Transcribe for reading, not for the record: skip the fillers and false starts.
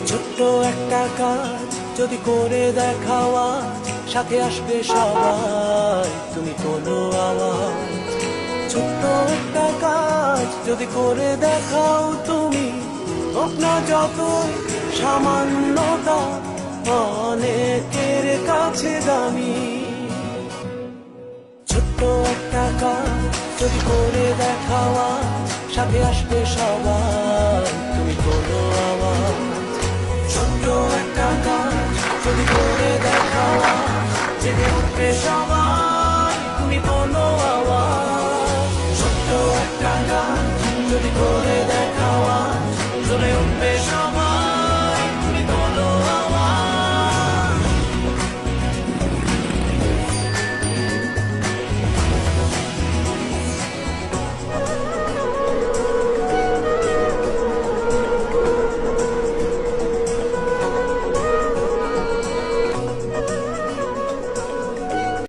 ছোট্ট একটা কাজ যদি করে দেখাও আজ, সাথে আসবে সবাই, তুমি কোনো আওয়াজ। ছোট্ট একটা কাজ যদি করে দেখাও তুমি, হোক না যতই সামান্যতা, অনেকের কাছে দামি। ছোট্ট একটা কাজ যদি করে দেখাও আজ, সাথে আসবে সবাই, তুমি কোনো আওয়াজ।